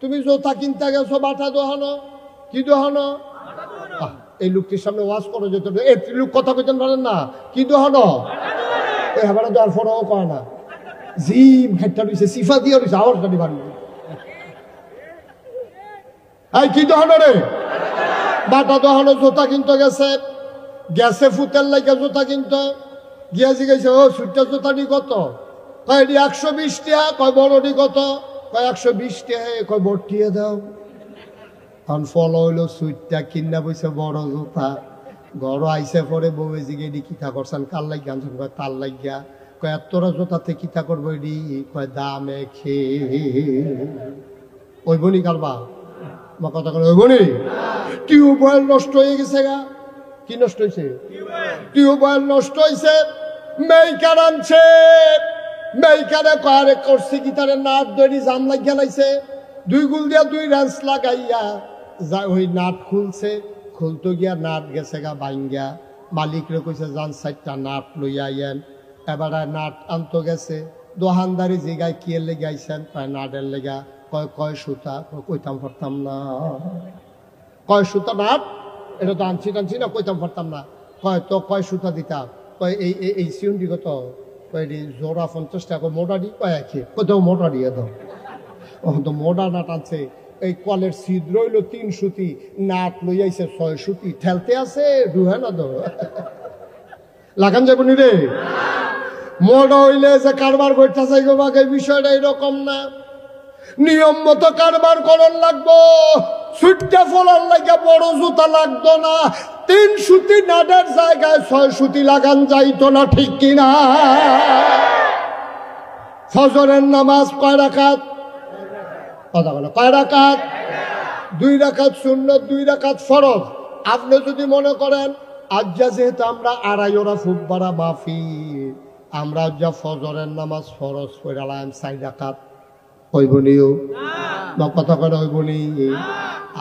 তুমি জোতা কিনতে গেছো বাটা দোহানো কি দোহানো এই লোকটির সামনে ওয়াজ করো যেত এই লোক কথা কইতেন পারেন না কি দোহানো এই হাবারে দেওয়ার ফোনও কয় না জিম ঘাটটা রয়েছে সিফা দিয়ে রয়েছে আওয়াজ গাড়ি বাড়ি এই কি দোহানো রে বাটা দোহানো জোতা কিনতে গেছে গ্যাসে ফুতের লাগে জোতা কিনতে গিয়া জিজ্ঞাসা ও সুটটা জোতাটি কত কয় এটি 120 টাকা কয় বড়টি কত কয় 120 টাকা কয় বড়টিয়ে দাও তখন ফল হইলো সুইটটা কিনা বইছে বড় জোতা ঘর আইসে পরে বউয়ে জিগে এটি কিতা করছেন কার লাগিয়া আনছেন কয় তার লাগিয়া কয় এতটা জোতাতে কিতা করবো এটি কয় দামে ওই বনি কারবা আমার কথা করে ওই বনি টিউবওয়েল নষ্ট হয়ে গেছে গা কি নষ্ট হয়েছে টিউবওয়েল নষ্ট হয়েছে মেইকার আনছে মেইকারে কয়ারে করছে কি তারে নাট দড়ি জাম লাগিয়া লাইছে 2 গুল দিয়া 2 রেঞ্চ লাগাইয়া যা ওই নাট খুলছে খুলতো গিয়া নাট গেছে গা ভাঙ্গা মালিকরে কইছে যান 4টা নাট লইয়া আইয়েন এবারে নাট আনতো গেছে দোহানদারি জিগায় কি এর লেগে আইছেন কয় নাটের লেগা কয় সুতা কইতাম পারতাম না কয় সুতা নাট এটা তো আনছি টানছি না কইতাম পারতাম না কয় তো কয় সুতা দিতাম কয় এই সিউন্ডি কত কয় জোড়া 50 টাকা মোটাডি কয় কি কোথাও মোটা দিয়ে দাও তো মোটা নাট আছে এই কলের ছিদ্র হইল 3 সুতি নাট লই আইছে 6 সুতি ঠেলতে আছে ডুহে না দো লাগান যাবো নি রে মোটা হইলে যে কারবার করতেছে গো বাকে বিষয়টা এরকম না নিয়ম মতো কারবার করন লাগবো সুটটা ফলার লাগে বড় জুতা লাগতো না 3 সুতি নাটের জায়গায় 6 সুতি লাগান যাইতো না ঠিক কিনা ফজরের নামাজ কয় রাকাত কথা বলো কয় রাকাত 2 রাকাত সুন্নত 2 রাকাত ফরজ আপনি যদি মনে করেন আজ যেহেতু আমরা আড়াই ওরা ফুটবারা মাফি আমরা যা ফজরের নামাজ ফরজ পড়ালাম 4 রাকাত হইবনিও বা কথা করে হইবনি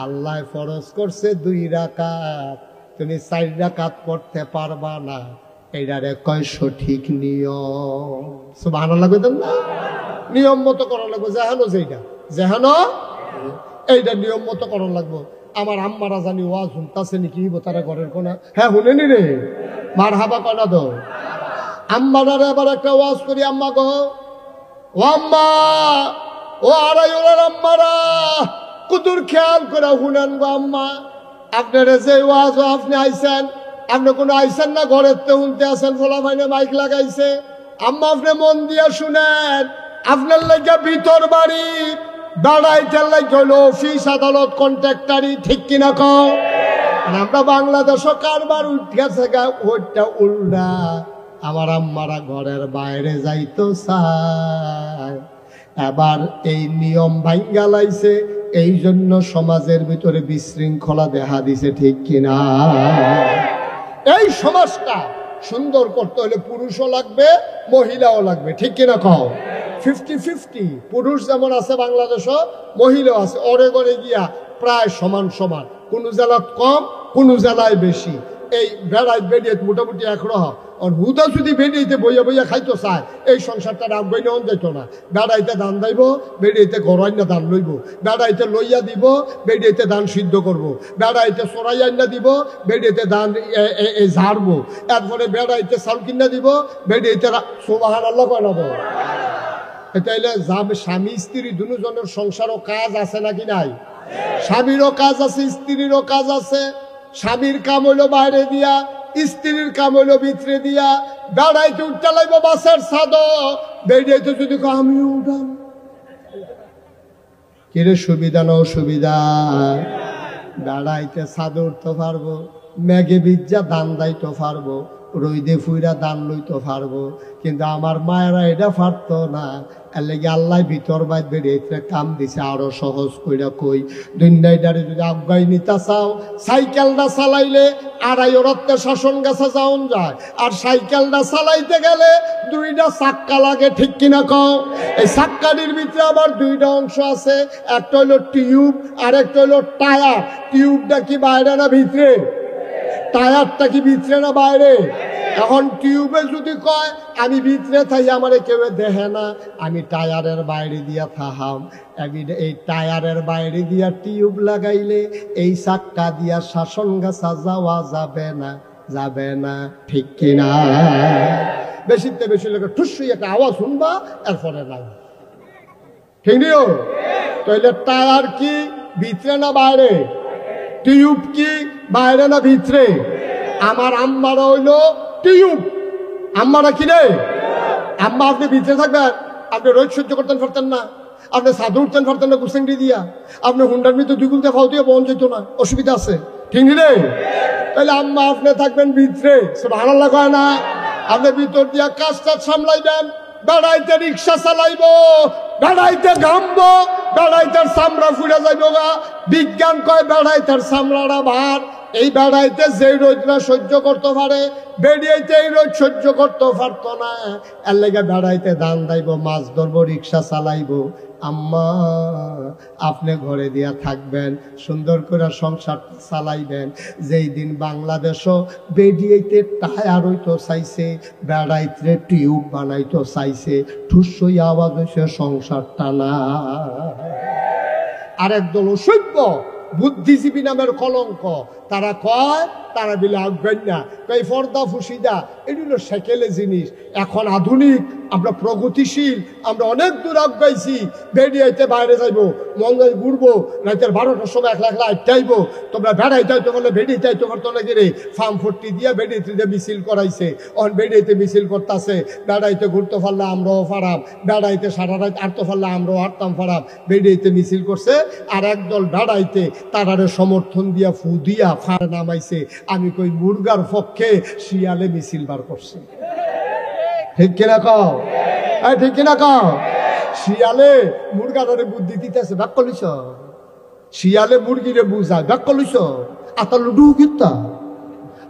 আল্লাহ ফরজ করছে 2 রাকাত তুমি 4 রাকাত পড়তে পারবা না এইটারে কয় সঠিক নিয়ম সুবহানাল্লাহ কইতেন না নিয়ম মতো করা লাগবে যেহানো যেইটা যেহানো এইটা নিয়ম মতো করা লাগবে আমার আম্মারা জানি ওয়াজ শুনতাছে নাকি তারা ঘরের কোনা হ্যাঁ শুনেনি রে মারহাবা কয়না দো আম্মারা এবার একটা ওয়াজ করি আম্মা গো ও আম্মা ও আড়াই ওরার আম্মারা কুতুর খেয়াল করে শুনেন গো আম্মা আপনারা যে ওয়াজ আপনি আইছেন আপনি কোনো আইছেন না ঘরের তে শুনতে আসেন ফলা ভাইনে মাইক লাগাইছে আম্মা আপনি মন দিয়ে শুনেন আপনার লাগে ভিতর বাড়ি দাঁড়াইতে লাগে হইলো অফিস আদালত কন্ট্রাক্টারি ঠিক কিনা কও আমরা বাংলাদেশও কারবার উঠেছে গা ওইটা উল্টা আমার আম্মারা ঘরের বাইরে যাইতো চায় এবার এই নিয়ম ভাঙ্গা লাইছে এই জন্য সমাজের ভিতরে বিশৃঙ্খলা দেখা দিছে ঠিক কিনা এই সমাজটা সুন্দর করতে হলে পুরুষও লাগবে মহিলাও লাগবে ঠিক কিনা কও 50-50 পুরুষ যেমন আছে বাংলাদেশও মহিলাও আছে অরেগনে গিয়া প্রায় সমান সমান কোন জেলায় কম কোন জেলায় বেশি এই বেড়াই বেড়িয়ে মোটামুটি একরহ আর হুদা যদি বেড়িয়েতে বইয়া বইয়া খাইতো চায় এই সংসারটা রাখবই নেওয়া যেত না বেড়াইতে ধান দাইব বেড়িয়েতে ঘরাইনা ধান লইব বেড়াইতে লইয়া দিব বেড়িয়েতে ধান সিদ্ধ করব বেড়াইতে সরাই আইনা দিব বেড়িয়েতে ধান ঝাড়বো এরপরে বেড়াইতে চাউল কিনা দিব বেড়িয়েতে সুবহানাল্লাহ কয় না তাইলে স্বামী স্ত্রী দুজনের সংসারও কাজ আছে নাকি নাই স্বামীরও কাজ আছে স্ত্রীরও কাজ আছে স্বামীর কাম হইলো বাইরে দিয়া স্ত্রীর কাম হইলো ভিতরে দিয়া বেড়াইতে উঠতে লাগবো বাসের ছাদ বেড়াইতে যদি আমি উঠাম কিরে সুবিধা না অসুবিধা বেড়াইতে ছাদ উঠতে পারবো মেঘে বিজ্জা দান দাইতে পারবো রইদে ফুইরা দান লইতে পারবো কিন্তু আমার মায়েরা এটা পারতো না এর লেগে আল্লাহ ভিতর বাইর বেরিয়ে কাম দিছে আরো সহজ কইরা কই দুনিয়াটারে যদি আফগাই নিতে চাও সাইকেলটা চালাইলে আড়াই ওরাতে শাসন গাছা যাওন যায় আর সাইকেলটা চালাইতে গেলে 2টা চাক্কা লাগে ঠিক কিনা কও এই চাক্কাটির ভিতরে আবার 2টা অংশ আছে একটা হইলো টিউব আর একটা হইলো টায়ার টিউবটা কি বাইরে না ভিতরে টায়ারটা কি ভিতরে না বাইরে এখন টিউবে যদি কয় আমি ভিতরে থাই আমারে কেউ দেখে না, আমি টায়ারের বাইরে দিয়া থাহাম, আমি এই টায়ারের বাইরে দিয়া টিউব লাগাইলে এই চাক্কা দিয়া শাসন গাছা যাওয়া যাবে না, যাবে না, ঠিক কিনা? বেশিতে বেশি লোক ঠুসই একটা আওয়াজ শুনবা, এরপরে নাই, ঠিক নিও? তাইলে টায়ার কি ভিতরে না বাইরে? টিউব কি বাইরে না ভিতরে? আমার আম্মারা হইলো টিউব। আম্মারা কি রে? আম্মা আপনি ভিতরে থাকবেন, আপনি রোদ সহ্য করতেন পারতেন না, আপনি সাধু উঠতেন পারতেন না কুসেঙ্গি দিয়া, আপনি হুন্ডার মধ্যে দুই গুলতে ফাও দিয়ে বহন যেত না, অসুবিধা আছে, ঠিক রে? তাহলে আম্মা আপনি থাকবেন ভিতরে, সুবহানাল্লাহ কয় না? আপনি ভিতর দিয়া কাজ টাজ সামলাইবেন, বেড়াইতে রিক্সা চালাইব, বেড়াইতে ঘামবো, বেড়াইতের চামড়া ফুলে যাইব গা। বিজ্ঞান কয় বেড়াইতের চামড়াটা ভার। এই বেড়াইতে যেই রোদরা সহ্য করতে পারে, বেড়িয়াইতে এই রোদ সহ্য করতে পারতো না, এর লেগে বেড়াইতে ধান দাইব, মাছ ধরবো, রিক্সা চালাইব। আম্মা আপনি ঘরে দিয়া থাকবেন, সুন্দর করে সংসার চালাইবেন। যেই দিন বাংলাদেশও বেড়িয়াইতে টায়ার হইতো চাইছে, বেড়াইতে টিউব বানাইতো চাইছে, ঠুসই আওয়াজ হয়েছে সংসার টানা। আরেকদল অসভ্য বুদ্ধিজীবী নামের কলঙ্ক, তারা কয় তারা বিলে আঁকবেন না, এই পর্দা ফুসিদা এগুলো সেকেলে জিনিস। এখন আধুনিক, আমরা প্রগতিশীল, আমরা অনেক দূর আগাইছি। বেরিয়াইতে বাইরে যাইবো, মঙ্গল ঘুরবো, রাতের 12টার সময় একলা একলা আইটাইব। তোমরা বেড়াইতে হইতে বলে বেড়িতে আইতে পারতো না গেলে ফার্ম ফোর্টি দিয়ে বেড়িতে দিয়ে মিছিল করাইছে। অন বেড়িতে মিছিল করতেছে, বেড়াইতে ঘুরতে পারলে আমরাও ফারাম, বেড়াইতে সারা রাত আটতে পারলে আমরাও হাঁটতাম ফারাম। বেড়িতে মিছিল করছে, আর একদল বেড়াইতে তারারে সমর্থন দিয়া ফু দিয়া ফার নামাইছে। আমি কই মুরগার পক্ষে শিয়ালে মিছিল বার করছে, ঠিক কিনা কও? ঠিক কিনা কও? শিয়ালে মুরগারে বুদ্ধি দিতেছে, ব্যাক কলিস। শিয়ালে মুরগিরে বুঝায়, ব্যাক কলিস। আতা লুডু কিতা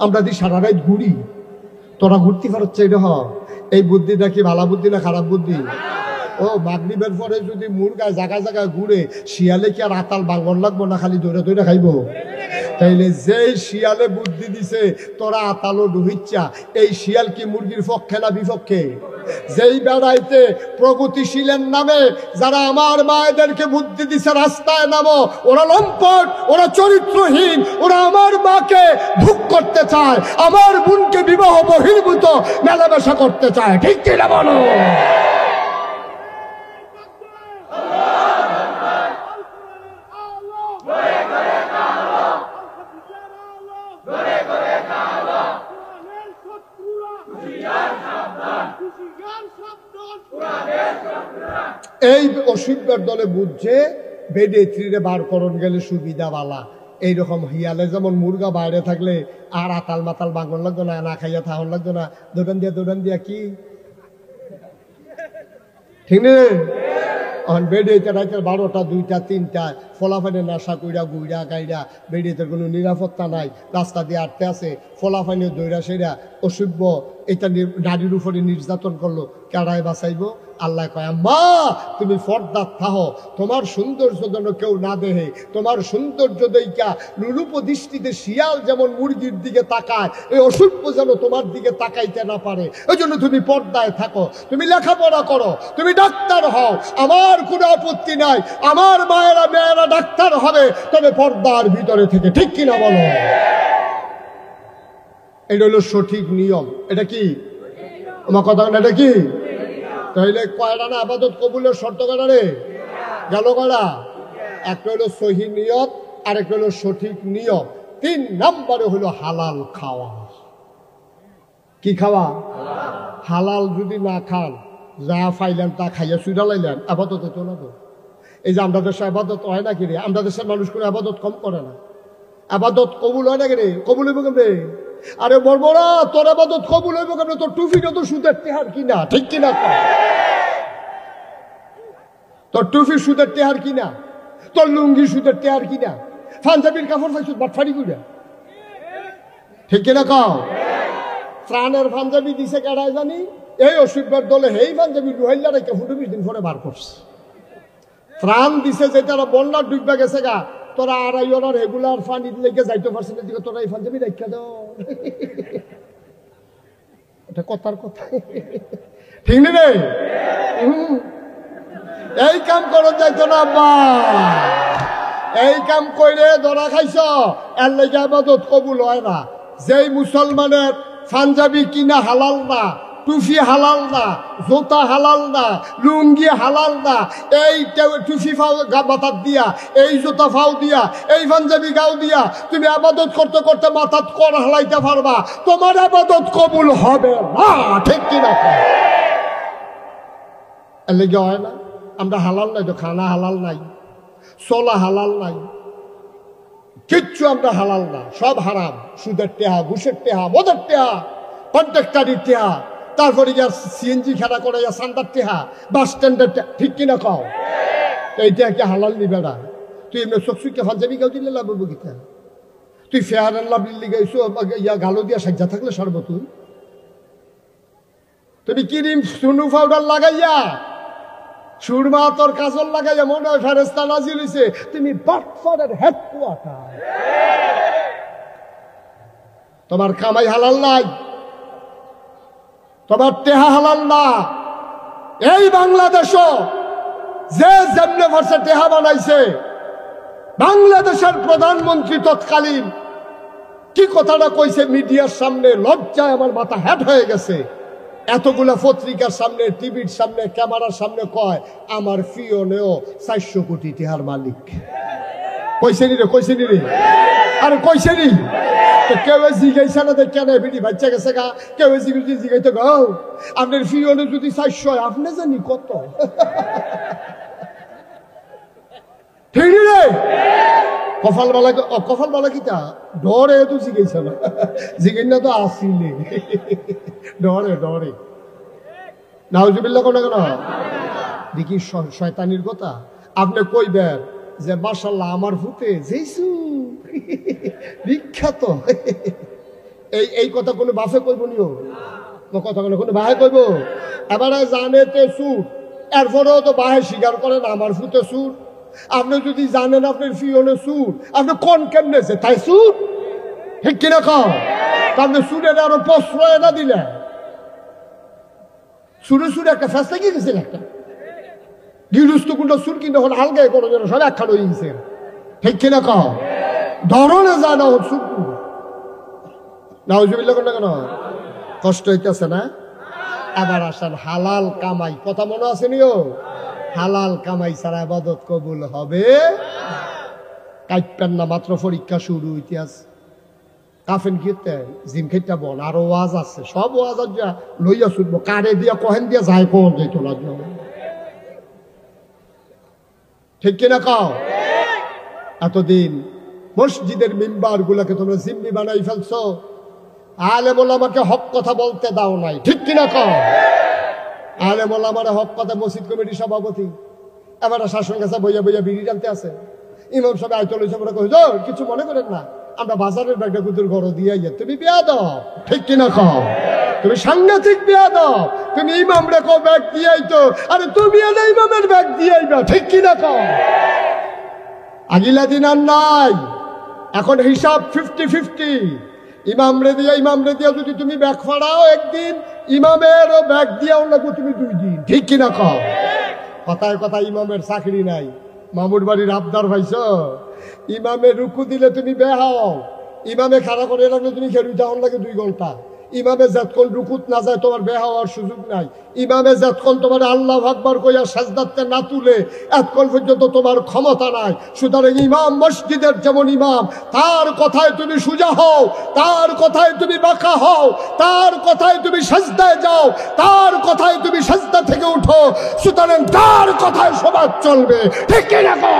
আমরা দি সারা রাত ঘুরি, তোরা ঘুরতে পারছে এটা। এই বুদ্ধিটা কি ভালো বুদ্ধি না খারাপ বুদ্ধি? ও মাগরিবের পরে যদি মুরগায় জায়গায় জায়গায় ঘুরে, শিয়ালে কি আর আতাল বাঙ্গন লাগবো না, খালি দৌড়ে দৌড়ে খাইব? তাইলে যেই শিয়ালে বুদ্ধি দিছে তোরা আতালো ডুহিচ্ছা, এই শিয়াল কি মুরগির পক্ষে না বিপক্ষে? যেই বেড়াইতে প্রগতিশীলের নামে যারা আমার মায়েদেরকে বুদ্ধি দিছে রাস্তায় নামো, ওরা লম্পট, ওরা চরিত্রহীন, ওরা আমার মাকে ভোগ করতে চায়, আমার বোনকে বিবাহ বহির্ভূত মেলামেশা করতে চায়, ঠিক কিনা বলো? এই অসুবিধার দলে বুঝছে বেডে থ্রিরে বার করণ গেলে সুবিধা বালা। এইরকম হিয়ালে যেমন মুরগা বাইরে থাকলে আর আতাল মাতাল বাঙ্গন লাগতো না, না খাইয়া থাহন লাগতো না, দোকান দিয়া কি ঠিক নেই? বেড়িয়েতে রাতের 12টা 2টা 3টা ফলাফানে নেশা কইরা গুইরা গাইরা, বেড়িয়েতে কোনো নিরাপত্তা নাই, রাস্তা দিয়ে আটতে আছে, ফলাফানে দৈরা সেরা অসভ্য এটা নারীর উপরে নির্যাতন করলো, কেড়ায় বাঁচাইব? আল্লাহ কয় আম্মা তুমি ফর্দার থাহো, তোমার সৌন্দর্য যেন কেউ না দেহে, তোমার সৌন্দর্য দেইকা রূপ দৃষ্টিতে শিয়াল যেমন মুরগির দিকে তাকায়, এই অসভ্য যেন তোমার দিকে তাকাইতে না পারে। ওই জন্য তুমি পর্দায় থাকো, তুমি লেখাপড়া করো, তুমি ডাক্তার হও, আমার কোনো আপত্তি নাই, আমার মায়েরা মেয়েরা ডাক্তার হবে, তবে পর্দার ভিতরে থেকে, ঠিক কিনা বলো? এটা হলো সঠিক নিয়ম। এটা কি আমার কথা? এটা কি? তাইলে কয়টা না আবাদত কবুলের শর্ত কয়টা রে? গেল কয়টা? একটা হলো সহি নিয়ত, আর একটা হলো সঠিক নিয়ম। 3 নম্বরে হলো হালাল খাওয়া। কি খাওয়া? হালাল যদি না খান, যা পাইলেন তা খাইয়া সুইরা লাইলেন, আবাদত হতো না তো। এই যে আমরা দেশে আবাদত হয় না কি রে? আমরা দেশের মানুষ করে আবাদত কম করে না, আবাদত কবুল হয় না কি রে? কবুল হইব কেমনে? আরে বর্বরা, তোর আবাদত কবুল হইব কেমনে? তোর টুপিটা তো সুদের টেহার কিনা, ঠিক কিনা? তোর টুপি সুদের টেহার কিনা, তোর লুঙ্গি সুদের টেহার কিনা, পাঞ্জাবির কাপড় পাইছো বাটফারি করে, ঠিক কিনা কও? ত্রাণের পাঞ্জাবি দিছে কেডায় জানি, এই অসুবিধার দলে এই পাঞ্জাবি লুহাইলা রেখে 20 দিন পরে বার করছে। ত্রাণ দিছে যে তারা বন্যা ডুববা গেছে গা, তোরা আড়াই ওনার রেগুলার পানি লেগে যাইতে পারছে না, দিকে তোরা এই পাঞ্জাবি রেখা দাও। এটা কথার কথা, ঠিক নেই রে? এই কাম করো যাইতো না আব্বা, এই কাম কইরে ধরা খাইছ, এর লেগে আবাদত কবুল হয় না। যেই মুসলমানের পাঞ্জাবি কিনা হালাল না, টুফি হালাল না, জোতা হালাল না, লুঙ্গি হালাল না, এই টুফি ফাও মাথার দিয়া, এই জোতা ফাও দিয়া, এই পাঞ্জাবি গাও দিয়া তুমি আবাদত করতে করতে মাথাত কর হালাইতে পারবা, তোমার আবাদত কবুল হবে না, ঠিক কিনা? এর লেগে হয় না। আমরা হালাল নাই তো, খানা হালাল নাই, চলা হালাল নাই, কিচ্ছু আমরা হালাল না, সব হারাম। সুদের টেহা, ঘুষের টেহা, মদের টেহা, কন্ট্রাক্টারির টেহা, তারপরে গিয়ে সিএনজি খেলা করে সান্দার টেহা, বাস স্ট্যান্ডের টেহা, ঠিক কিনা কও? এইটা কি হালাল নিবে না? তুই এমনি চকচুকে পাঞ্জাবি গাও দিলে লাভ হবো কিতা? তুই ফেয়ার অ্যান্ড লাভলি গাইছো ইয়া গালো দিয়া সাজ্জা থাকলে সারব তুই? তুমি ক্রিম সুনু পাউডার লাগাইয়া, সুরমা তোর কাজল লাগাইয়া মনে হয় ফেরেস্তা নাজিল হইছে, তুমি বাটফারের হেডকোয়ার্টার। তোমার কামাই হালাল নাই, তোমার টেহা হালাল না। এই বাংলাদেশও যে যেমনে ভার্সে টেহা বানাইছে, বাংলাদেশের প্রধানমন্ত্রী তৎকালীন কি কথাটা কইছে মিডিয়ার সামনে, লজ্জায় আমার মাথা হ্যাট হয়ে গেছে। এতগুলা পত্রিকার সামনে, টিভির সামনে, ক্যামেরার সামনে কয় আমার ফিওনেও 400 কোটি টেহার মালিক। কইছে নি রে, কইছে নি রে, আরে কইছে নি? তো কেউ জিগাইছে না, কেন বিড়ি বাচ্চা গেছে গা, কেউ জিগাইতে গো আপনার ফিওনে যদি 400 হয় আপনি জানি কত, ঠিক রে? কপাল বালা কিতা ডরে তো জিগাইছে না, জিগাই না তো আসিলে ডরে ডরে। নাউজুবিল্লাহ কোন কেন দেখি শয়তানির কথা। আপনি কইবেন যে মাশাআল্লাহ আমার ভূতে যেইছু বিখ্যাত, এই কথা কোনো বাফে কইব নিও, কথা কোনো বাহে কইব? এবারে জানে তে সুর, এরপরেও তো বাহে স্বীকার করেন আমার ভূতে সুর। আপনি যদি জানেন আপনার ফিওনে সুর, আপনি কোন কেমনে তাই সুর, ঠিক কিনা কও? আপনি সুরের আরো প্রশ্রয় না দিলে সুরে সুরে একটা ফেসলা গিয়ে গেছেন, একটা গিরুস্ত কুন্ডা সুর কিন্তু এখন হালকায় কোনো যেন সব একখান হয়ে গেছে, ঠিক কিনা কও? ধরনে যায় না সুর কুন্ডা। নাউজুবিল্লাহ কোন কেন কষ্ট হইতেছে না? আবার আসেন হালাল কামাই, কথা মনে আছে নিও? হালাল কামাই ছাড়া ইবাদত কবুল হবে কাইপেন না, মাত্র পরীক্ষা শুরু হইতে আছে। কাফেন খেতে জিম খেতে বল, আরো ওয়াজ আছে, সব ওয়াজ যা লইয়া শুনবো, কারে দিয়া কহেন দিয়া যায় কোন যাইতো না, ঠিক কিনা কও? এতদিন মসজিদের মিম্বার গুলাকে তোমরা জিম্মি বানাই ফেলছো, আলেম ওলামাকে হক কথা বলতে দাও নাই, ঠিক কিনা কও? আলেম ওলামার হক কথা মসজিদ কমিটির সভাপতি এবার শাসন কাছে বইয়া বইয়া বিড়ি টানতে আছে, ইমাম সাহেব আইতল হইছে বলে কই কিছু মনে করেন না, আমরা বাজারের ব্যাগটা কুতুর ঘর দিয়ে ইয়ে, তুমি বেয়াদব, ঠিক কিনা কও? তুমি সাংঘাতিক বেয়াদব, তুমি ইমাম রে কও ব্যাগ দিয়ে আইতো, আরে তুমি এনে ইমামের ব্যাগ দিয়ে আইবা, ঠিক কিনা কও? আগিলা দিন আর নাই, এখন হিসাব 50-50। ইমাম রে দিয়া যদি তুমি ব্যাগ ফাড়াও একদিন, ইমামেরও ব্যাগ দিয়াও লাগবো তুমি 2 দিন, ঠিক কিনা কও? কথায় কথা ইমামের চাকরি নাই, মামুর বাড়ির আবদার ভাইছ, ইমামে রুকু দিলে তুমি বেহাও, ইমামে খাড়া করে রাখলে তুমি খেলুই যাওয়ার লাগে 2 ঘন্টা, ইমামে যতক্ষণ রুকুত না যায় তোমার বেহা হওয়ার সুযোগ নাই, ইমামে যতক্ষণ তোমার আল্লাহু আকবার কইয়া সাজদাতে না তুলে এতক্ষণ পর্যন্ত তোমার ক্ষমতা নাই। সুতরাং ইমাম মসজিদের যেমন ইমাম, তার কথায় তুমি সুজা হও, তার কথায় তুমি বাঁকা হও, তার কথায় তুমি সাজদায় যাও, তার কথায় তুমি সাজদা থেকে উঠো, সুতরাং তার কথায় সমাজ চলবে, ঠিক কিনা কও?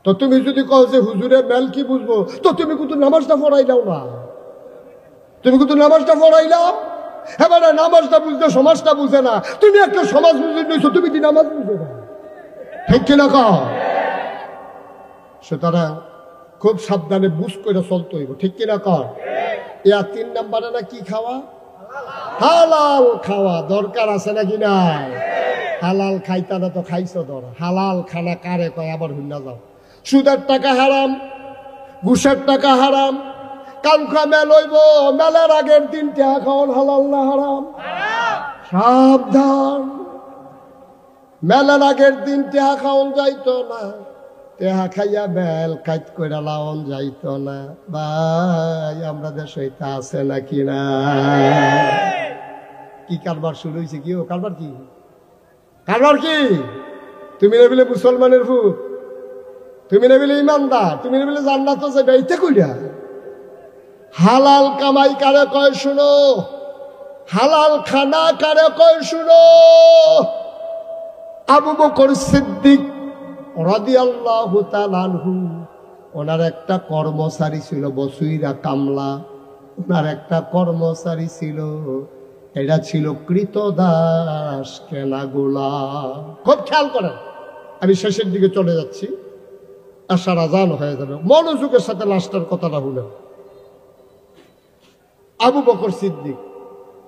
তো তুমি যদি কও যে হুজুরের মেল কি বুঝবো, তো তুমি কিন্তু নামাজটা পড়াইলাও না, তুমি কিন্তু নামাজটা পড়াইলাও, এবার নামাজটা বুঝতে সমাজটা বুঝে না, তুমি একটা সমাজ বুঝে নিয়েছো, তুমি কি নামাজ বুঝে না, ঠিক কিনা কও? সুতরাং খুব সাবধানে বুঝ করে চলতে হইব, ঠিক কিনা কও? ইয়া 3 নম্বরে না কি খাওয়া, হালাল খাওয়া দরকার আছে নাকি নাই? হালাল খাইতা না তো খাইছো ধর, হালাল খানা কারে কয় আবার হুন্না যাও। সুদের টাকা হারাম, ঘুষের টাকা হারাম, কালকা মেল হইব, মেলার আগের দিন টেহা খাওয়ান হালাল না হারাম? সাবধান, মেলার আগের দিন টেহা খাওয়ান যাইতো না, টেহা খাইয়া বেল কাইত করে লাওন যাইতো না। ভাই আমরা দেশে এটা আছে নাকি না? কি কারবার শুরু হয়েছে? কি ও কারবার? কি কারবার? কি তুমি না বলে মুসলমানের ভূত, তুমি না বলে ইমানদার, তুমি না বলে জান্নাত যাবে, এইটা কইরা হালাল কামাই কারে কয় শুনো, হালাল খানা কারে কয় শুনো। আবু বকর সিদ্দিক রাদিয়াল্লাহু তাআলা আনহু, ওনার একটা কর্মচারী ছিল বসুইরা কামলা, ওনার একটা কর্মচারী ছিল, এটা ছিল কৃতদাস কেনা গোলাম। খুব খেয়াল করেন, আমি শেষের দিকে চলে যাচ্ছি, আশার আজান হয়ে যাবে, মনোযোগের সাথে লাস্টের কথাটা হলেন। আবু বকর সিদ্দিক,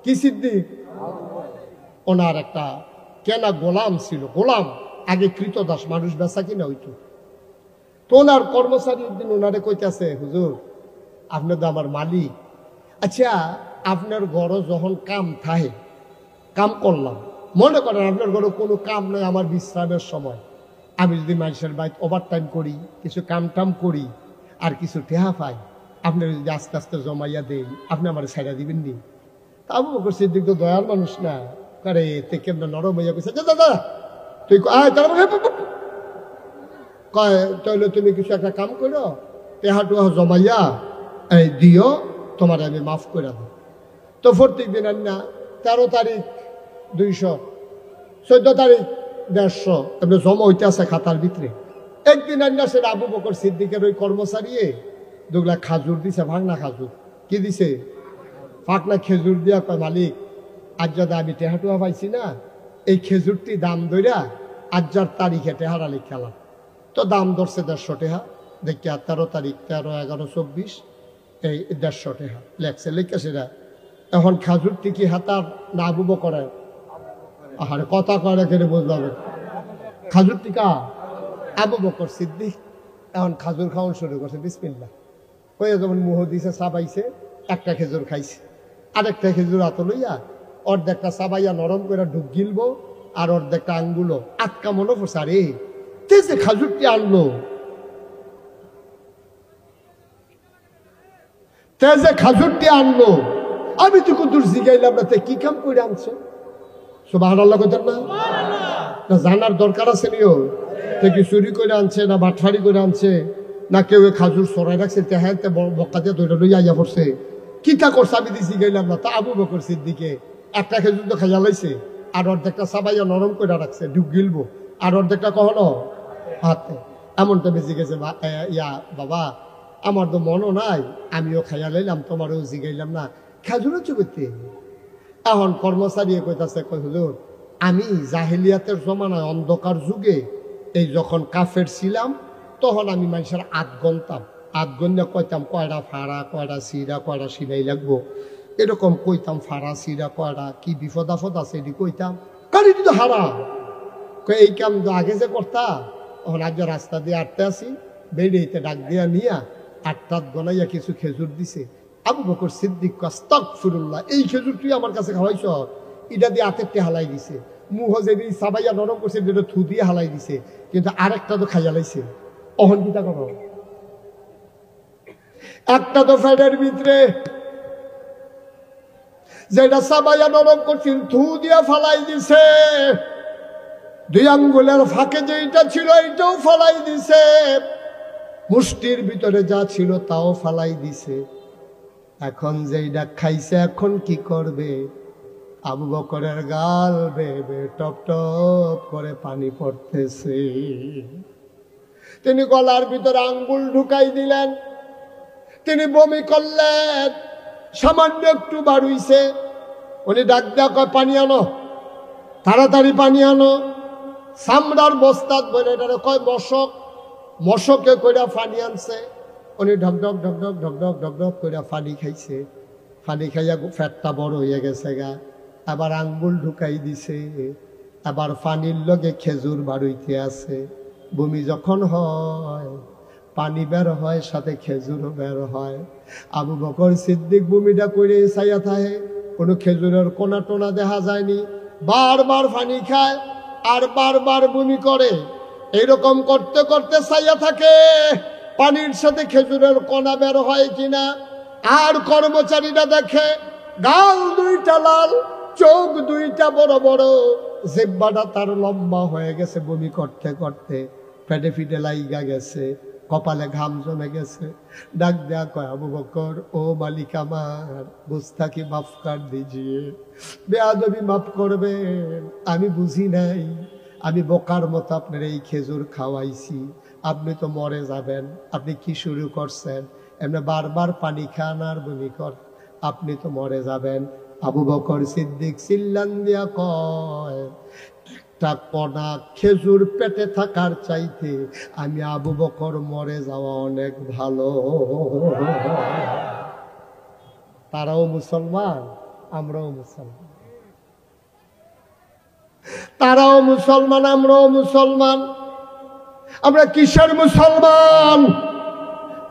কি সিদ্দিক? ওনার একটা কেনা গোলাম ছিল, গোলাম আগে কৃতদাস, মানুষ বেচা কিনা হইতো। তো ওনার কর্মচারী একদিন ওনারে কইতেছে, হুজুর আপনি তো আমার মালিক, আচ্ছা আপনার ঘরে যখন কাম থাকে, কাম করলাম, মনে করেন আপনার ঘরে কোনো কাম নেই, আমার বিশ্রামের সময়, আমি যদি মানুষের বাড়িতে ওভার টাইম করি, কিছু কাম টাম করি, আর কিছু টেহা পাই, আপনি যদি আস্তে আস্তে জমাইয়া দেন, আপনি আমার ছাইড়া দিবেন নি? তা আবু বকর সিদ্দিক তো দয়ার মানুষ না, করে তে কেমন নরম হইয়া কইছে, দাদা তুই কয় তাহলে তুমি কিছু একটা কাম করো, টেহা টুহা জমাইয়া দিও, তোমার আমি মাফ করে দেব। তো প্রত্যেক দিন না 13 তারিখ 200, 14 তারিখ 150 এমনি জমা হইতে আছে খাতার ভিতরে। একদিন আন্না সেটা আবু বকর সিদ্দিকের ওই কর্মচারী দুগুলা খাজুর দিছে, ভাঙনা খাজুর। কি দিছে? ফাঁকনা খেজুর দিয়া কয়, মালিক আজ যদি আমি টেহাটুয়া পাইছি না, এই খেজুরটি দাম দইরা আজ্জার তারিখে টেহারা লিখালাম। তো দাম ধরছে 150 টেহা, দেখিয়া 13 তারিখ 13, 11, 24 এই 150 টেহা লেখছে, লিখে সেটা। এখন খাজুরটি কি হাতার না আবু বকরের? আহারে কথা কয় কেটে বুঝলাম, খাজুরটি কা? আবু বকর সিদ্দিক। এখন খাজুর খাওয়ান শুরু করছে, বিসমিল্লাহ কয়ে যেমন মুহ দিছে, চাবাইছে, একটা খেজুর খাইছে, আরেকটা খেজুর হাতে লইয়া অর্ধেকটা চাবাইয়া নরম করে ঢুক গিলবো, আর অর্ধেকটা আঙ্গুলো আটকা মনে পড়ছে, আরে তে যে খাজুরটি আনলো, তে যে খাজুরটি আনলো, আমি তো কত জিগাইলাম না, তে কি কাম করে আনছো? সুবহানাল্লাহ কইতেন না? না জানার দরকার আছে নিও, তে কি চুরি করে আনছে না বাটফারি করে আনছে, না কেউ খাজুর সরাই রাখছে, তেহাইতে বক্কা দিয়ে ধরে লইয়া আইয়া পড়ছে, কিতা করছে আমি দিছি গেলাম না। তা আবু বকর সিদ্দিকে একটা খেজুর তো খাইয়া লাইছে, আর অর্ধেকটা চাবাইয়া নরম করে রাখছে, ঢুক গিলবো, আর অর্ধেকটা কখনো হাতে। এমনটা বেশি গেছে, ইয়া বাবা আমার তো মনও নাই, আমিও খাইয়া লাইলাম, তোমারও জিগাইলাম না, খেজুরও চুবিতে। এখন কর্মচারী কইতাছে, কই হুজুর আমি জাহেলিয়াতের জমানায় অন্ধকার যুগে এই যখন কাফের ছিলাম, তখন আমি মানুষের আধ গনতাম, আধ গন্যা কইতাম কয়টা ফাড়া, কয়টা সিরা, কয়টা সিলাই লাগবো, এরকম কইতাম, ফাড়া সিরা কয়টা, কি বিপদ আপদ আছে এটি কইতাম। কারণ এটি তো হারাম, এই কাম তো আগে যে করতা, তখন আজ রাস্তা দিয়ে আটতে আসি, বেরিয়েতে ডাক দিয়া নিয়া 8 গনাইয়া কিছু খেজুর দিছে। আবু বকর সিদ্দিক আস্তাগফিরুল্লাহ, এই খেজুর তুই আমার কাছে খাওয়াইছ? এটা দিয়ে হাতেরটি হালাই দিছে, মুহ যেদি সাবাইয়া নরম করছে যেটা থু দিয়ে হালাই দিছে, কিন্তু আরেকটা তো খাইয়া লাইছে। অহন কিতা করো, একটা তো ফ্যাটের ভিতরে, যেটা সাবাইয়া নরম করছিল থু দিয়া ফালাই দিছে, 2 আঙ্গুলের ফাঁকে যেটা ছিল এইটাও ফালাই দিছে, মুষ্টির ভিতরে যা ছিল তাও ফালাই দিছে। এখন যেইটা খাইছে এখন কি করবে? আবু বকরের গাল বেবে টপ টপ করে পানি পড়তেছে। তিনি গলার ভিতরে আঙ্গুল ঢুকাই দিলেন, তিনি বমি করলেন, সামান্য একটু বার হইছে। উনি ডাক দেয়া কয়, পানি আনো, তাড়াতাড়ি পানি আনো। চামড়ার বস্তাত বলে এটারে কয় মশক, মশকে কইরা পানি আনছে। উনি ঢকঢক ঢকঢক ঢকঢক ঢকঢক কইরা পানি খাইছে, পানি খাইয়া ফ্যাটটা বড় হয়ে গেছে গা, আবার আঙ্গুল ঢুকাই দিছে, আবার পানির লগে খেজুর বাড়ইতে আছে। বমি যখন হয় পানি বের হয়, সাথে খেজুরও বের হয়। আবু বকর সিদ্দিক ভূমিটা করে চাইয়া থাকে, কোনো খেজুরের কোনা টোনা দেখা যায়নি। বারবার পানি খায় আর বারবার বমি করে। এইরকম করতে করতে চাইয়া থাকে পানির সাথে খেজুরের কোনা বের হয় কিনা। আর কর্মচারীরা দেখে গাল দুইটা লাল, চোখ দুইটা বড় বড়, জিহ্বাটা তার লম্বা হয়ে গেছে বমি করতে করতে, পেটে ফিটে লাইগা গেছে, কপালে ঘাম জমে গেছে। ডাক দেয়া কয়, আবু বকর, ও মালিক আমার, গুস্তাখি মাফ কর দিজিয়ে, বেয়াদবি মাফ করবেন, আমি বুঝি নাই, আমি বোকার মতো আপনার এই খেজুর খাওয়াইছি, আপনি তো মরে যাবেন, আপনি কি শুরু করছেন, এমনি বারবার পানি খান আর বমি কর, আপনি তো মরে যাবেন। আবু বকর সিদ্দিক চিল্লান দিয়া কয়, একটা কণা খেজুর পেটে থাকার চাইতে আমি আবু বকর মরে যাওয়া অনেক ভালো। তারাও মুসলমান, আমরাও মুসলমান, তারাও মুসলমান, আমরাও মুসলমান। আমরা কিসের মুসলমান?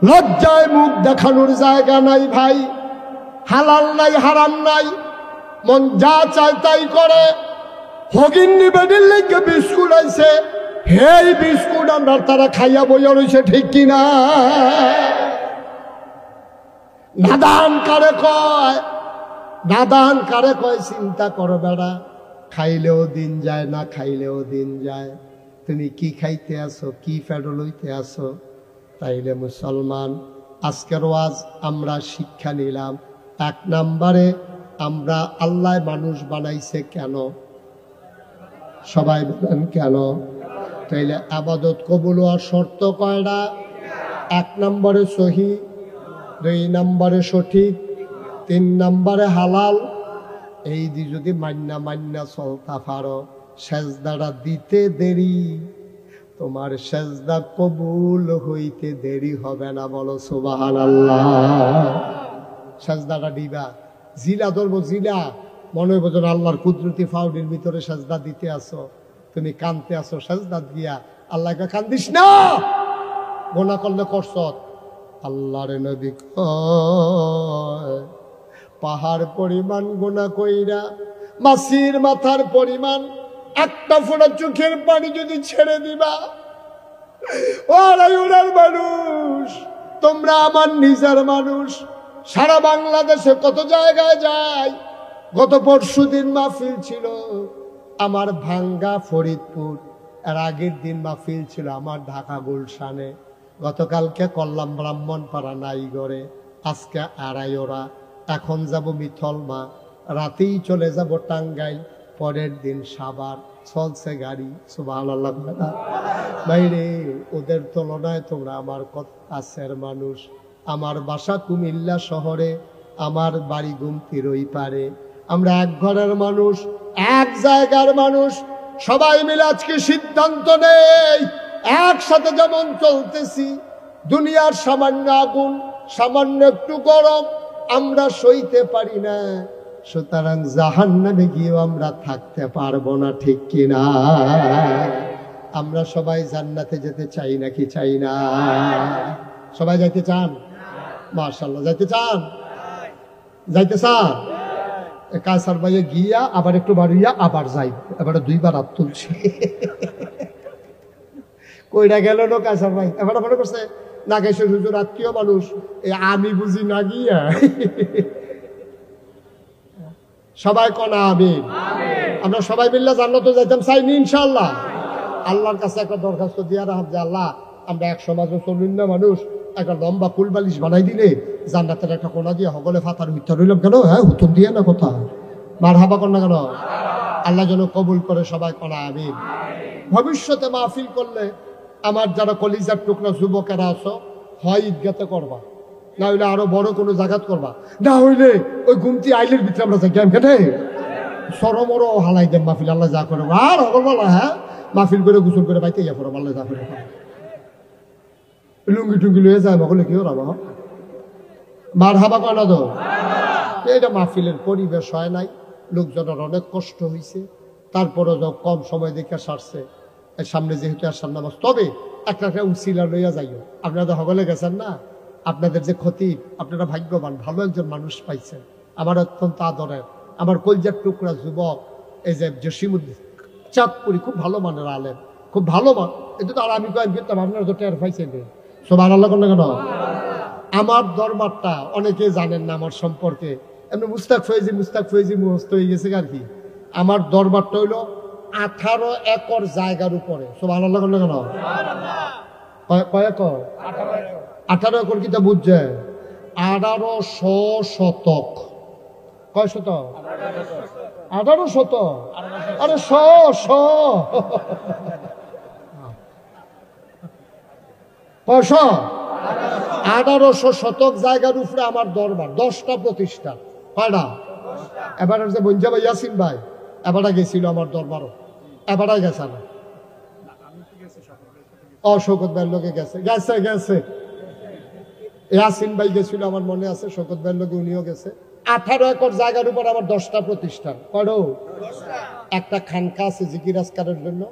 লজ্জায় মুখ দেখানোর জায়গা নাই ভাই, হালাল নাই, হারাম নাই, মন যা চায় তাই করে। হগিন্নি বেডির লেগে বিস্কুট আইছে, হেই বিস্কুট আমরা তারা খাইয়া বইয়া রয়েছে, ঠিক কিনা? নাদান কারে কয়, নাদান কারে কয়, চিন্তা করো বেড়া, খাইলেও দিন যায়, না খাইলেও দিন যায়। তুমি কি খাইতে আসো, কি ফেডো লইতে আসো? তাইলে মুসলমান, আজকের ওয়াজ আমরা শিক্ষা নিলাম। এক নম্বরে, আমরা আল্লাহ মানুষ বানাইছে কেন? সবাই বলেন কেন? তাইলে আবাদত কবুল হওয়ার শর্ত কয়টা? এক নম্বরে সহি, দুই নম্বরে সঠিক, তিন নম্বরে হালাল। এই দি যদি মান্না মান্না চলতা পারো, সেজদাটা দিতে দেরি, তোমার সেজদা কবুল হইতে দেরি হবে না। বলো সুবহানাল্লাহ। সেজদাটা দিবা, জিলা ধরবো, জিলা মনে হইব যেন আল্লাহর কুদরতি ফাউডির ভিতরে সেজদা দিতে আসো, তুমি কানতে আসো সেজদা দিয়া, আল্লাহকে কান্দিস না, গোনা করলে করছত। আল্লাহর নবী কয়, পাহাড় পরিমাণ গোনা কইরা মাছির মাথার পরিমাণ একটা ফোঁটা চোখের পানি যদি ছেড়ে দিবা, ওরার মানুষ, তোমরা আমার নিজের মানুষ। সারা বাংলাদেশে কত জায়গায় যায়। গত পরশুদিন মাহফিল ছিল আমার ভাঙ্গা ফরিদপুর, এর আগের দিন মাহফিল ছিল আমার ঢাকা গুলশানে, গতকালকে করলাম ব্রাহ্মণপাড়া নাইগড়ে, আজকে আড়াইওরা, এখন যাব মিথলমা, রাতেই চলে যাব টাঙ্গাইল, পরের দিন সাভার, চলছে গাড়ি। সুবহানাল্লাহ। বাইরে ওদের তুলনায় তোমরা আমার কাছের মানুষ। আমার বাসা কুমিল্লা শহরে, আমার বাড়ি গুমতির ওই পারে। আমরা এক ঘরের মানুষ, এক জায়গার মানুষ। সবাই মিলে আজকে সিদ্ধান্ত নেই, একসাথে যেমন চলতেছি, দুনিয়ার সামান্য আগুন, সামান্য একটু গরম আমরা সইতে পারি না, সুতরাং জাহান্নামে গিয়েও আমরা থাকতে পারবো না, ঠিক কিনা? আমরা সবাই জান্নাতে যেতে চাই নাকি চাই না? সবাই যাইতে চান? মাশাআল্লাহ, যাইতে চান? যাইতে চান? কায়সার ভাইয়ে গিয়া আবার একটু বাড়িয়া আবার যাই, এবারে দুইবার হাত তুলছি। কইরা গেল না কায়সার ভাই, এবারে মনে করছে নাগেশ্বর হুজুর আত্মীয় মানুষ, আমি বুঝি না গিয়া। সবাই কনা আমিন। আমরা সবাই মিল্লা জান্নাতে যাইতাম চাইনি ইনশাআল্লাহ। আল্লাহর কাছে একটা দরখাস্ত দিয়া রাখব যে আল্লাহ, আমরা এক সমাজে চলুন না মানুষ, একটা লম্বা কুলবালিশ বানাই দিলে জান্নাতের একটা কোনা দিয়ে হগলে ফাতার মিথ্যা রইলাম কেন? হ্যাঁ, হুতুম দিয়ে না কথা, মার হাবা কর না কেন? আল্লাহ যেন কবুল করে, সবাই কনা আমিন। ভবিষ্যতে মাহফিল করলে আমার যারা কলিজার টুকরা যুবকেরা আছো, হয় ঈদগাতে করবা, না হইলে আরো বড় কোনো জায়গাত করবা, না হইলে ওই গুমতি আইলের ভিতরে আমরা যাই গেম কেটে সরমরো হালাই দেম মাহফিল। আল্লাহ যা করে আর হগল বলা, হ্যাঁ মাহফিল করে গোসল করে বাইতে ইয়া করো, আল্লাহ যা করে লুঙ্গি টুঙ্গি লয়ে যায় মগলে কি ওরা মার হাবা কনা দো। এটা মাহফিলের পরিবেশ হয় নাই, লোকজনের অনেক কষ্ট হয়েছে, তারপরে যখন কম সময় দেখে সারছে, এর সামনে যেহেতু আসার নামাজ, তবে একটা একটা উসিলা লইয়া যাইও। আপনারা তো হগলে গেছেন না, আপনাদের যে ক্ষতি, আপনারা ভাগ্যবান, ভালো একজন মানুষ পাইছেন, আমার অত্যন্ত আদরের, আমার কলজার টুকরা যুবক এই যে জসিমুদ্দিন চাঁদপুরি, খুব ভালো মানের আলেম, খুব ভালো মান। এটা তো আর আমি কয়েক করতাম, আপনারা তো টের পাইছেন। সুবহানাল্লাহ কেন? আমার দরবারটা অনেকে জানেন না আমার সম্পর্কে, এমনি মুস্তাক ফয়েজি মুহস্ত হয়ে গেছে আর কি। আমার দরবারটা হইলো 18 একর জায়গার উপরে। সুবহানাল্লাহ কেন? কয় একর? 18 একর কি তা বুঝছে? 1800 শতক। কয় শতক? 18 শতক। আরে 100 কয়শো? 1800 শতক জায়গার উপরে আমার দরবার, 10টা প্রতিষ্ঠান। কয়টা? এবার যে বঞ্জা ভাই ইয়াসিন ভাই এবারটা গেছিল আমার দরবারও, এবারটাই গেছে না, শৌকত ভাইয়ের লোকে গেছে গেছে গেছে ইয়াসিন ভাই গেছিল, আমার মনে আছে, শৌকত ভাইয়ের লোকে উনিও গেছে। 18 একর জায়গার উপর আমার 10টা প্রতিষ্ঠান। কয়টা? একটা খানকা আছে জিকির আজকারের জন্য,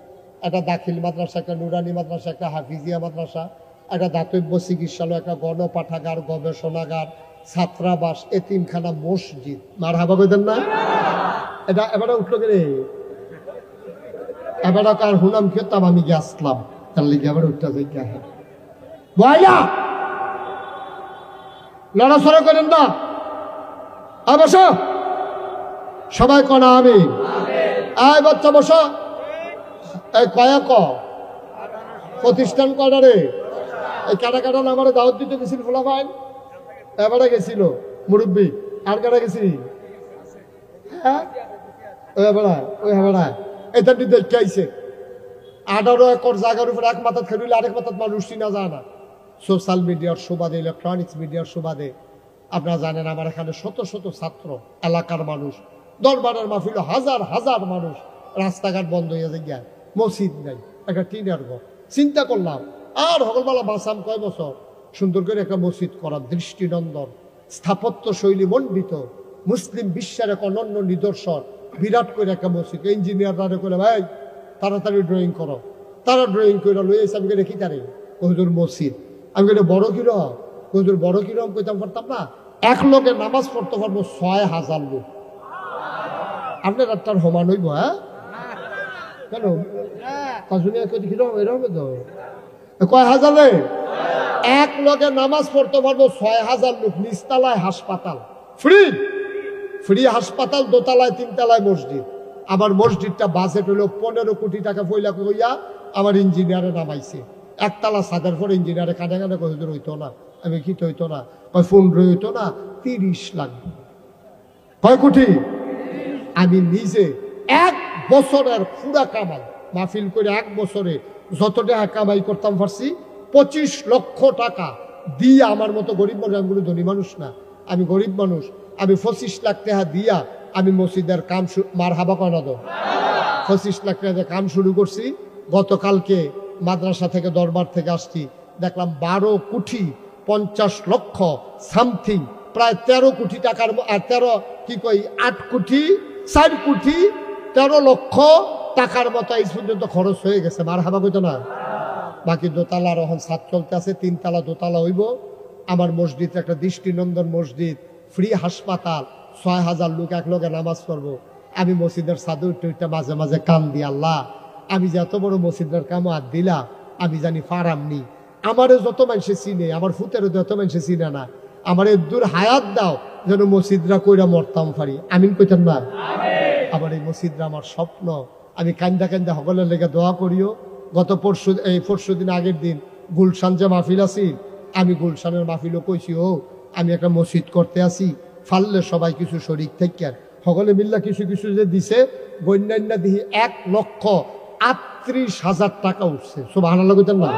একটা দাখিল মাদ্রাসা, একটা নুরানি মাদ্রাসা, একটা হাফিজিয়া মাদ্রাসা, একটা দাতব্য চিকিৎসালয়, একটা গণপাঠাগার, গবেষণাগার, ছাত্রাবাস, এতিমখানা, মসজিদ। মারহাবা কইতেন না? এটা এবারে উঠলো কে রে? এবারে কার হুনাম খেতাম আমি গেছলাম, তার লিগে আবার উঠতে যাই। বয়লা লড়াছড়া করেন না, বস সবাই কনা আমি। আয় বাচ্চা বস। এই কয়েক প্রতিষ্ঠান কয়টা রে? এই কাটা কাটা আমার দাওয়াত দিতে গেছিল ফোলা ভাই, এবারে গেছিল মুরব্বী। আর কাটা গেছি? হ্যাঁ ওই এবারে এটা দেখে আইছে 18 একর জায়গার উপরে এক মাথাত খেলিলে আরেক মাথাত মানুষ চিনা যায় না। সোশ্যাল মিডিয়ার সুবাদে, ইলেকট্রনিক্স মিডিয়ার সুবাদে আপনারা জানেন আমার এখানে শত শত ছাত্র, এলাকার মানুষ, দরবারের মাহফিল, হাজার হাজার মানুষ, রাস্তাঘাট বন্ধ হয়ে যায়, মসজিদ নাই, একটা টিনের ঘর। চিন্তা করলাম আর হকলবেলা বাঁচাম কয় বছর, সুন্দর করে একটা মসজিদ করা, দৃষ্টিনন্দন, স্থাপত্য শৈলী মণ্ডিত, মুসলিম বিশ্বের এক অনন্য নিদর্শন, বিরাট করে একটা মসজিদ। ইঞ্জিনিয়াররা করে ভাই তাড়াতাড়ি ড্রয়িং করো, তারা ড্রয়িং করে লইয়েছে। আমি রেখি তারে হুজুর মসজিদ, আমি বড় কিরম, হুজুর বড় কিরম কইতাম পারতাম না। এক লোকে নামাজ পড়তে পারবো 6000 লোক। আপনার তার সমান হইব? হ্যাঁ কেন কিরম এরকম তো কয় হাজারে এক লোকে নামাজ পড়তে পারবো 6000 লোক। নিচতলায় হাসপাতাল, ফ্রি ফ্রি হাসপাতাল, দোতলায় 3 তলায় মসজিদ। আমার মসজিদটা বাজেট হলো 15 কোটি টাকা পয়লা কইয়া আমার ইঞ্জিনিয়ারে নামাইছে। একতলা ছাদের পর ইঞ্জিনিয়ারে কানে কানে হুজুর হইতো না। আমি কি হইতো না? কয় 15 হইতো না, 30 লাগবে। কয় কোটি? আমি নিজে 1 বছরের পুরা কামাই মাহফিল করে 1 বছরে যত টাকা কামাই করতাম পারছি 25 লক্ষ টাকা দিয়ে, আমার মতো গরিব মানুষ, আমি কোনো ধনী মানুষ না, আমি গরিব মানুষ, আমি 25 লাখ টাকা দিয়া আমি মসজিদের কাম, মার হাবা কয় না তো, 25 লাখ টাকা দিয়ে কাম শুরু করছি। গতকালকে মাদ্রাসা থেকে দরবার থেকে আসছি, দেখলাম 12 কোটি 50 লক্ষ সামথিং, প্রায় 13 কোটি টাকার, আর 8 কোটি 4 কোটি 13 লক্ষ টাকার মতো এই পর্যন্ত খরচ হয়ে গেছে। মার হাবা কইতো না? বাকি দোতলার এখন ছাদ চলতে আছে, 3 তলা দোতলা হইব। আমার মসজিদ একটা দৃষ্টিনন্দন মসজিদ, ফ্রি হাসপাতাল, 6000 লোক এক লোকে নামাজ পড়বো। আমি মসজিদের ছাদে উঠতে মাঝে মাঝে কান দি, আল্লাহ আমি যে এত বড় মসজিদের কামো আর দিলা, আমি জানি ফারামনি। আমারও যত মানুষে চিনে, আমার ফুতেরও যত মানুষে চিনে না, আমার দূর হায়াত দাও যেন মসজিদরা কইরা মরতাম পারি। আমিন কইতেন না? আমার এই মসজিদরা আমার স্বপ্ন। আমি কান্দা কান্দা সকলের লেগে দোয়া করিও। গত পরশু দিন আগের দিন গুলশান যে মাহফিল আছি, আমি গুলশানের মাহফিলও কইছি, ও আমি একটা মসজিদ করতে আসি, ফাললে সবাই কিছু শরিক থেকে সকলে মিল্লা কিছু কিছু যে দিছে, গণ্যান্যা দিহি 1,38,000 টাকা উঠছে। সুবহানাল্লাহ কইতেন না?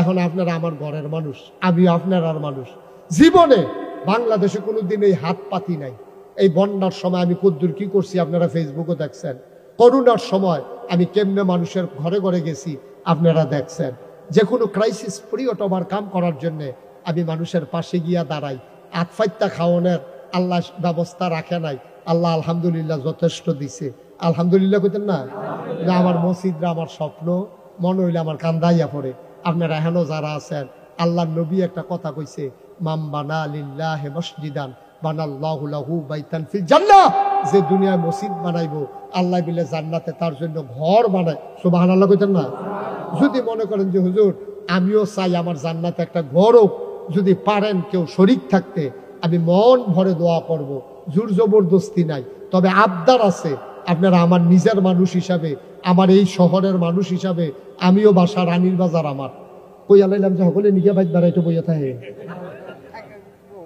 এখন আপনারা আমার ঘরের মানুষ, আমি আপনার আর মানুষ। জীবনে বাংলাদেশে কোনোদিন এই হাত পাতি নাই। এই বন্যার সময় আমি কদ্দুর কি করছি আপনারা ফেসবুকে দেখছেন। করোনার সময় আমি কেমনে মানুষের ঘরে ঘরে গেছি আপনারা দেখছেন। যে কোনো ক্রাইসিস পিরিয়ড ওভারকাম করার জন্য আমি মানুষের পাশে গিয়া দাঁড়াই। আতফাইত্যা খাওয়ানোর আল্লাহ ব্যবস্থা রাখে নাই, আল্লাহ আলহামদুলিল্লাহ যথেষ্ট দিছে। আলহামদুলিল্লাহ কইতেন না? যে আমার মসজিদরা আমার স্বপ্ন, মনে হইলে আমার কান্দাইয়া পড়ে। আপনারা এখনো যারা আছেন, আল্লাহ নবী একটা কথা কইছে, মাম বানা লিল্লাহি মসজিদান বানাল্লাহু লাহু বাইতান ফিল জান্নাহ, যে দুনিয়ায় মসজিদ বানাইবো আল্লাহ বিলে জান্নাতে তার জন্য ঘর বানায়। সুবহানাল্লাহ কইতেন না? যদি মনে করেন যে হুজুর আমিও চাই আমার জান্নাতে একটা ঘর হোক, যদি পারেন কেউ শরীক থাকতে, আমি মন ভরে দোয়া করব, জোর জবরদস্তি নাই, তবে আবদার আছে। আপনারা আমার নিজের মানুষ হিসাবে, আমার এই শহরের মানুষ হিসাবে, আমিও বাসা রানীর বাজার আমার কই আলাইলাম যে সকলে নিজে বাইক বেড়াইতে বইয়া থাকে,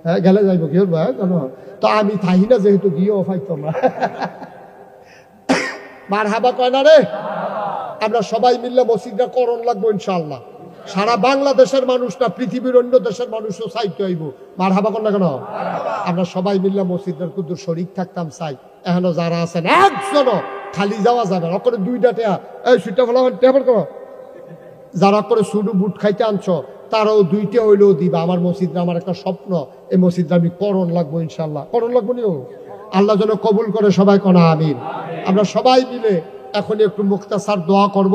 হ্যাঁ গেলে যাইব কি হল কেন, তো আমি থাকি না যেহেতু গিয়েও পাইতো না। মার হাবা কয় না রে? আমরা সবাই মিললে মসজিদটা করণ লাগবো ইনশাআল্লাহ। সারা বাংলাদেশের মানুষ না, পৃথিবীর অন্য দেশের মানুষও চাইতে হইব। মার হাবা কর না কেন? আমরা সবাই মিললে মসজিদের কুদ্দুর শরীক থাকতাম চাই। এখনো যারা আছেন একজনও খালি যাওয়া যাবে না, করে দুইটা টেয়া এই সুইটা ফেলা টেবল করো, যারা করে শুধু বুট খাইতে আনছো তারাও দুইটা হইলেও দিবা। আমার মসজিদটা আমার একটা স্বপ্ন, এই মসজিদটা আমি করণ লাগবো ইনশাল্লাহ। করণ লাগবো নিও, আল্লাহ যেন কবুল করে। সবাই কোনা আমিন। আমরা সবাই মিলে এখন একটু মুক্তাসার দোয়া করব।